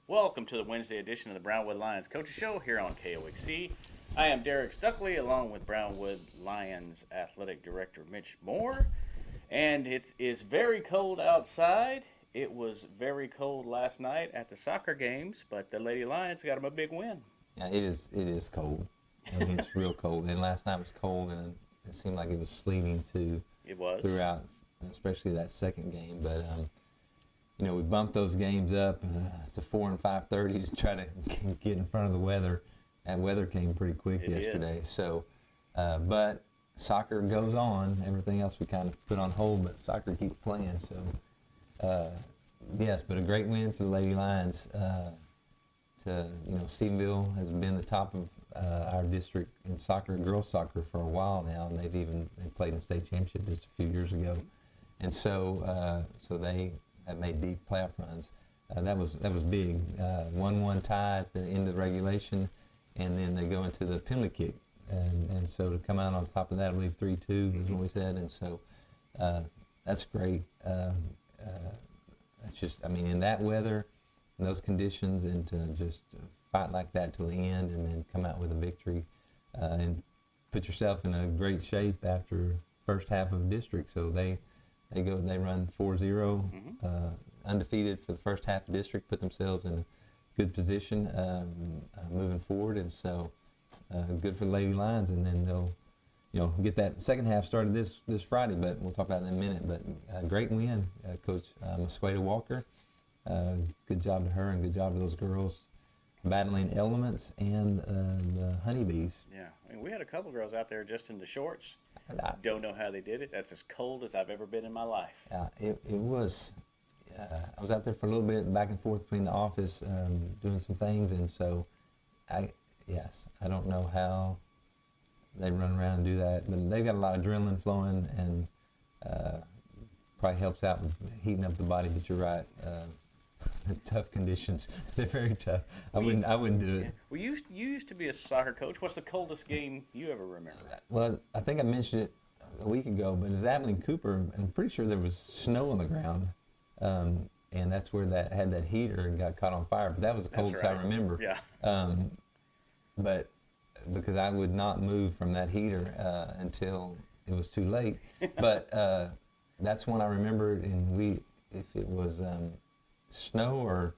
Welcome to the Wednesday edition of the Brownwood Lions Coaches Show here on KOXC. I am Derek Stuckley along with Brownwood Lions Athletic Director Mitch Moore. And it is very cold outside. It was very cold last night at the soccer games, but the Lady Lions got them a big win. Yeah, it is cold. I mean, it's real cold. And last night was cold, and it seemed like it was sleeting too. It was. Throughout, especially that second game. But, we bumped those games up to 4 and 5:30 to try to get in front of the weather. And weather came pretty quick yesterday. Did. So, but soccer goes on. Everything else we kind of put on hold, but soccer keeps playing. So, yes, but a great win for the Lady Lions. Stephenville has been the top of our district in soccer, girls soccer, for a while now, and they played in state championship just a few years ago, and so they have made deep playoff runs. That was big. 1-1 tie at the end of the regulation, and then they go into the penalty kick, and so to come out on top of that, I believe 3-2 is what we said, and so that's great. It's just, in that weather, in those conditions, and to just fight like that till the end, and then come out with a victory, and put yourself in a great shape after first half of district. So they run 4-0, undefeated for the first half of district, put themselves in a good position moving forward, and so good for the Lady Lions, and then they'll get that second half started this Friday, but we'll talk about it in a minute. But great win, Coach Musqueda Walker. Good job to her, and good job to those girls battling elements and the honeybees. Yeah, we had a couple girls out there just in the shorts. Don't know how they did it. That's as cold as I've ever been in my life. It was. I was out there for a little bit, back and forth between the office, doing some things, and so I don't know how they run around and do that, but they've got a lot of adrenaline flowing, and probably helps out with heating up the body. But you're right, tough conditions. They're very tough. I wouldn't do it. Yeah. Well, you used to be a soccer coach. What's the coldest game you ever remember? Well, I think I mentioned it a week ago, but it was Abilene Cooper, and I'm pretty sure there was snow on the ground, and that's where that had that heater and got caught on fire. But that was the coldest I remember. Yeah. But because I would not move from that heater until it was too late. But that's when I remembered, and if it was snow or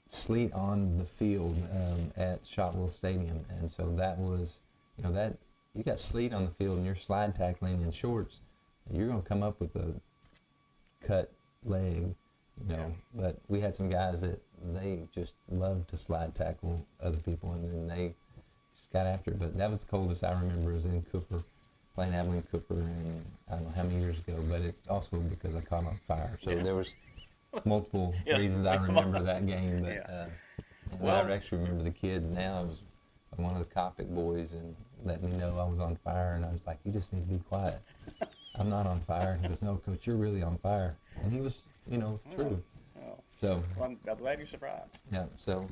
sleet on the field at Shotwell Stadium, and so that was, that you got sleet on the field and you're slide tackling in shorts, you're going to come up with a cut leg, But we had some guys that they just loved to slide tackle other people, and then they just got after it. But that was the coldest I remember, was in Cooper, playing Abilene Cooper, and I don't know how many years ago, but it's also because I caught on fire. So there was multiple reasons I remember that game, but I actually remember the kid now. It was one of the Coppic boys, and let me know I was on fire, and I was like, "You just need to be quiet. I'm not on fire." He goes, "No, Coach, you're really on fire," and he was, true. Oh. So well, I'm glad you're surprised. Yeah. So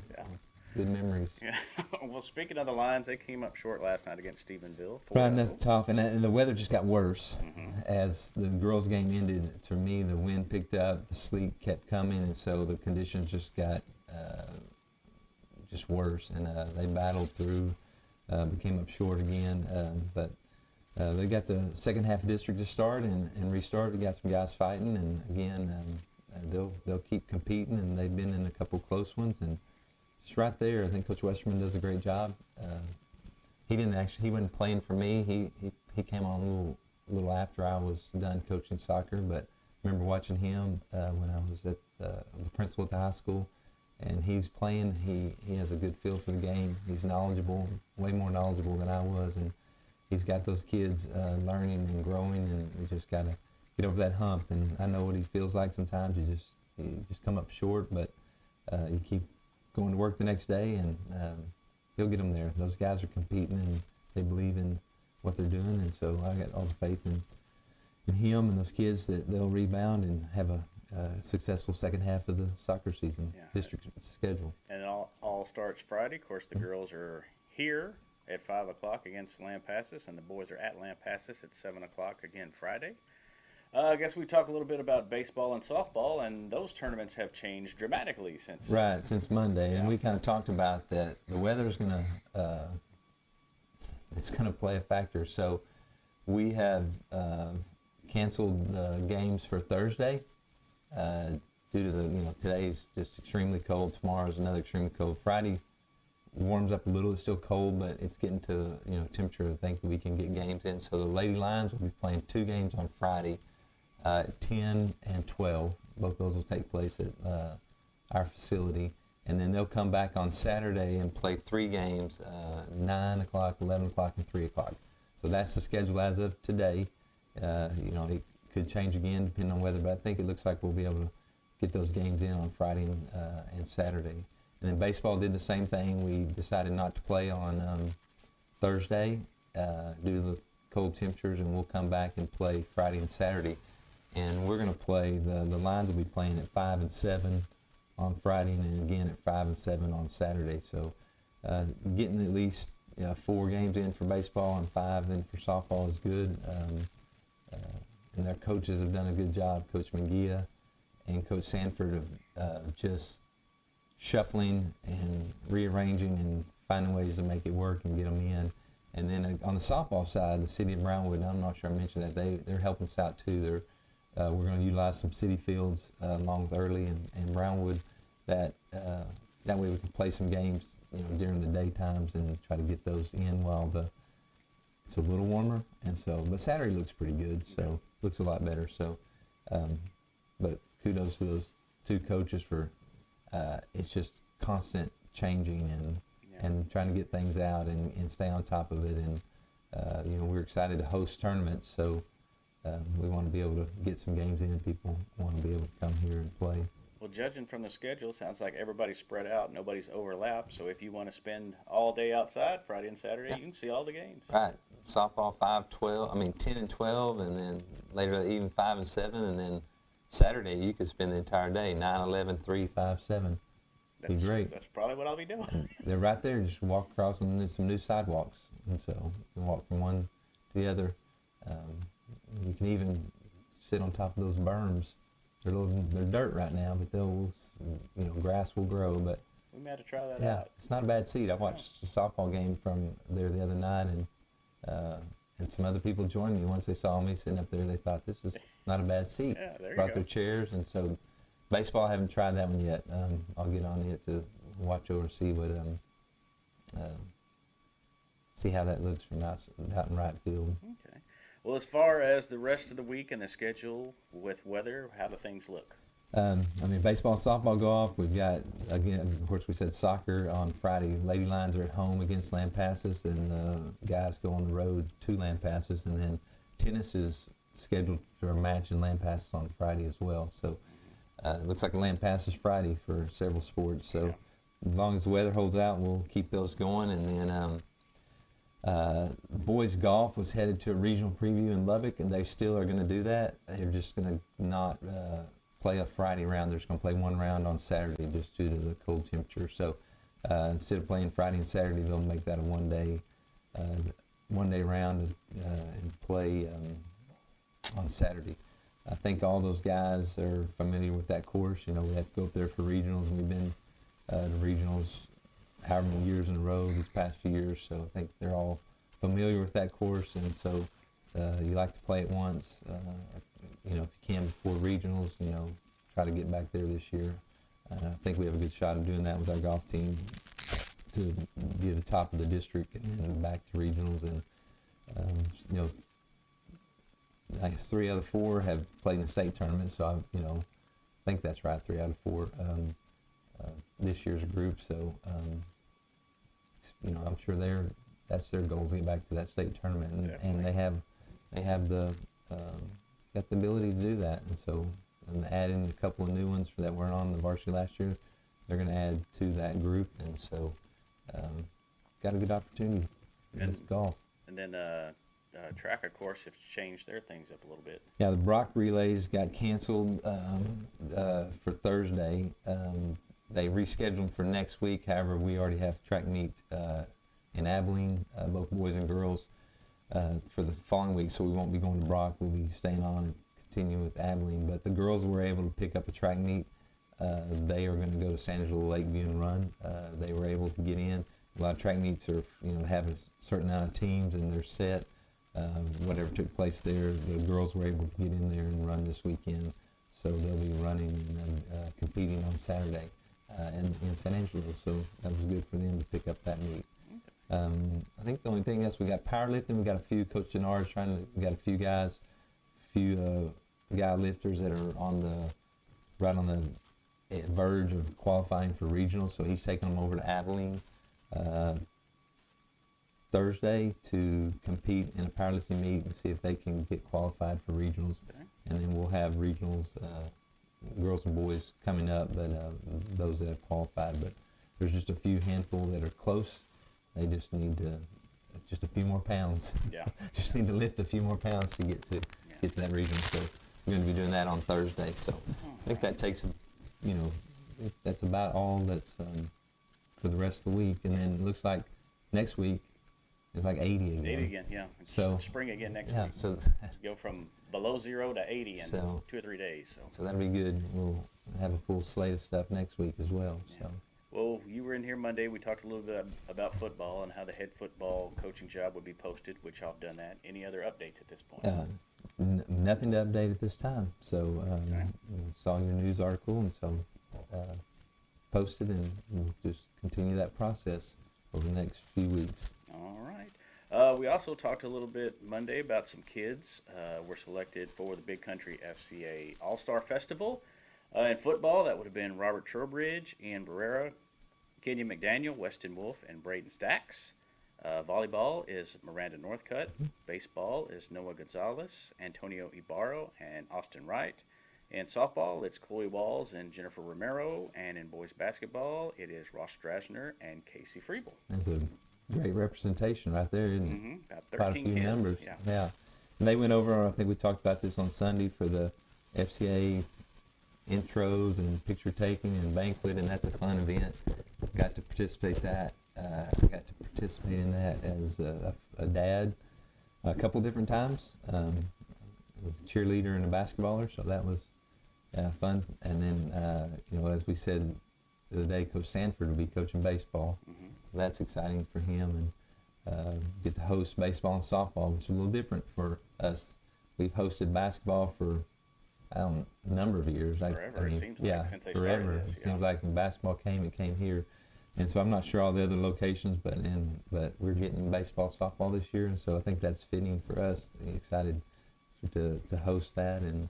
good memories. Yeah. Well, speaking of the Lions, they came up short last night against Stephenville. Right, that's tough, and the weather just got worse as the girls' game ended. For me, the wind picked up, the sleet kept coming, and so the conditions just got just worse. And they battled through, came up short again, but they got the second half of district to start and restart. We got some guys fighting, and again, they'll keep competing, and they've been in a couple close ones, and just right there, I think Coach Westerman does a great job. He wasn't playing for me. He came on a little after I was done coaching soccer, but I remember watching him when I was at the principal at the high school, and he's playing. He has a good feel for the game. He's knowledgeable, way more knowledgeable than I was, and he's got those kids learning and growing, and we just got to get over that hump. And I know what he feels like sometimes. You just come up short, but you keep going to work the next day, and he'll get them there. Those guys are competing, and they believe in what they're doing, and so I got all the faith in him and those kids that they'll rebound and have a successful second half of the soccer season district schedule. And it all starts Friday. Of course, the girls are here at 5 o'clock against Lampasas, and the boys are at Lampasas at 7 o'clock again Friday. I guess we talk a little bit about baseball and softball, and those tournaments have changed dramatically since. Right, since Monday, and Yeah. we kind of talked about that. The weather's it's gonna play a factor. So we have canceled the games for Thursday due to today's just extremely cold. Tomorrow's another extremely cold. Friday warms up a little. It's still cold, but it's getting to temperature to think that we can get games in. So the Lady Lions will be playing 2 games on Friday, 10 and 12. Both those will take place at our facility, and then they'll come back on Saturday and play 3 games, 9 o'clock, 11 o'clock, and 3 o'clock. So that's the schedule as of today. It could change again depending on weather, but I think it looks like we'll be able to get those games in on Friday and Saturday. And then baseball did the same thing. We decided not to play on Thursday due to the cold temperatures, and we'll come back and play Friday and Saturday. And we're going to play, the Lions will be playing at 5 and 7 on Friday, and then again at 5 and 7 on Saturday. So getting at least 4 games in for baseball and 5 in for softball is good. And their coaches have done a good job. Coach McGee and Coach Sanford of just shuffling and rearranging and finding ways to make it work and get them in. And then on the softball side, the city of Brownwood, and I'm not sure I mentioned that, they're helping us out too. We're going to utilize some city fields along with Early and Brownwood that way we can play some games during the daytimes and try to get those in while it's a little warmer. And so, but Saturday looks pretty good, so looks a lot better. So, but kudos to those 2 coaches for it's just constant changing and trying to get things out and stay on top of it. And we're excited to host tournaments, so we want to be able to get some games in. People want to be able to come here and play. Well, judging from the schedule, sounds like everybody's spread out, nobody's overlapped. So if you want to spend all day outside, Friday and Saturday, you can see all the games. Right. Softball 10 and 12, and then later that evening 5 and 7, and then Saturday you could spend the entire day 9, 11, 3, 5, 7. Be great. That's probably what I'll be doing. They're right there. Just walk across and there's some new sidewalks, and so you can walk from one to the other. You can even sit on top of those berms. They're dirt right now, but grass will grow. But We may have to try that yeah, out. it's not a bad seat. I watched a softball game from there the other night, and some other people joined me. Once they saw me sitting up there, they thought this was not a bad seat. Yeah, there you Brought go. their chairs, and so baseball, I haven't tried that one yet. I'll get on it to watch over, see how that looks from out in right field. Okay. Well, as far as the rest of the week and the schedule with weather, how do things look? Baseball, softball go off. We've got, again, of course, we said soccer on Friday. Lady Lions are at home against Lampasas, and the guys go on the road to Lampasas. And then tennis is scheduled for a match in Lampasas on Friday as well. So it looks like a Lampasas Friday for several sports. So as long as the weather holds out, we'll keep those going. And then boys golf was headed to a regional preview in Lubbock, and they still are going to do that. They're just going to not play a Friday round. They're just going to play 1 round on Saturday just due to the cold temperature. So instead of playing Friday and Saturday, they'll make that a one-day round and play on Saturday. I think all those guys are familiar with that course. We have to go up there for regionals, and we've been to regionals however many years in a row these past few years. So I think they're all familiar with that course, and so you like to play it once. If you can before regionals, try to get back there this year. I think we have a good shot of doing that with our golf team to be at the top of the district and then back to regionals. And I guess 3 out of 4 have played in the state tournament, so I think that's right, 3 out of 4 this year's group. So I'm sure that's their goal, is to get back to that state tournament, and they have got the ability to do that. And so add in a couple of new ones that weren't on the varsity last year. They're going to add to that group, and so got a good opportunity in this golf. And then track, of course, have changed their things up a little bit. Yeah, the Brock relays got canceled for Thursday. They rescheduled them for next week. However, we already have track meet in Abilene, both boys and girls, for the following week, so we won't be going to Brock. We'll be staying on and continue with Abilene. But the girls were able to pick up a track meet. They are going to go to San Angelo Lakeview and run. They were able to get in. A lot of track meets are, have a certain amount of teams and they're set. Whatever took place there, the girls were able to get in there and run this weekend. So they'll be running and competing on Saturday in San Angelo. So that was good for them to pick up that meet. I think the only thing else, we got powerlifting. We got a few, Coach Denard's we got a few guys, guy lifters that are right on the verge of qualifying for regionals. So he's taking them over to Abilene Thursday to compete in a powerlifting meet and see if they can get qualified for regionals. Okay. And then we'll have regionals, girls and boys coming up, but those that have qualified. But there's just a few handful that are close. They just need just a few more pounds. Yeah. Just need to lift a few more pounds to get to that region. So we're going to be doing that on Thursday. So I think that takes, that's about all that's for the rest of the week. And then it looks like next week is like 80 again. 80 again, yeah. It's So spring again next yeah, week. so Go from below 0 to 80 in 2 or 3 days. so that'll be good. We'll have a full slate of stuff next week as well. Yeah. So. Well, you were in here Monday. We talked a little bit about football and how the head football coaching job would be posted, which I've done that. Any other updates at this point? Nothing to update at this time. So saw your news article, and so posted, and we'll just continue that process over the next few weeks. All right. We also talked a little bit Monday about some kids were selected for the Big Country FCA All-Star Festival. In football, that would have been Robert Trowbridge, Ian Barrera, Kenya McDaniel, Weston Wolf, and Braden Stacks. Volleyball is Miranda Northcutt. Baseball is Noah Gonzalez, Antonio Ibarro, and Austin Wright. In softball, it's Chloe Walls and Jennifer Romero. And in boys basketball, it is Ross Strasner and Casey Freeble. That's a great representation right there, isn't it? Mm-hmm. About Quite a 13 few kids. numbers. Yeah. And they went over, I think we talked about this on Sunday, for the FCA intros and picture taking and banquet, and that's a fun event. Got to participate in that as a dad a couple different times, with a cheerleader and a basketballer, so that was fun. And then as we said the other day, Coach Sanford will be coaching baseball. Mm-hmm. So that's exciting for him, and get to host baseball and softball, which is a little different for us. We've hosted basketball for a number of years. Forever, it seems like, since they forever. started this, It seems like when basketball came, it came here. And so I'm not sure all the other locations, but we're getting baseball, softball this year, and so I think that's fitting for us. Excited to host that, and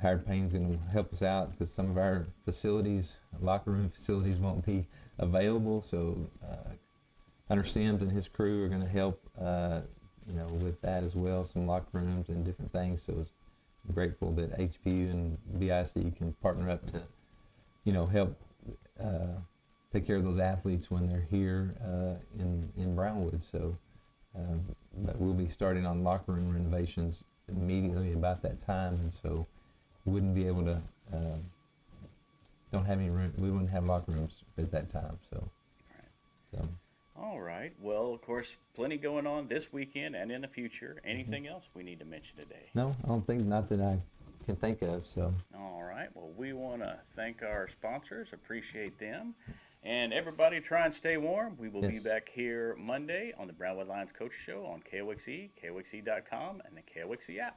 Howard Payne's going to help us out because some of our facilities, locker room facilities, won't be available. So Hunter Sims and his crew are going to help, with that as well, some locker rooms and different things. So I'm grateful that HPU and BIC can partner up to, help take care of those athletes when they're here in Brownwood. So, but we'll be starting on locker room renovations immediately about that time, and so we wouldn't be able to don't have any room. We wouldn't have locker rooms at that time. So, All right. Well, of course, plenty going on this weekend and in the future. Anything else we need to mention today? No, I don't think, not that I can think of. So. All right. Well, we want to thank our sponsors, appreciate them. And everybody try and stay warm. We will be back here Monday on the Brownwood Lions Coach Show on KOXE, KOXE.com, and the KOXE app.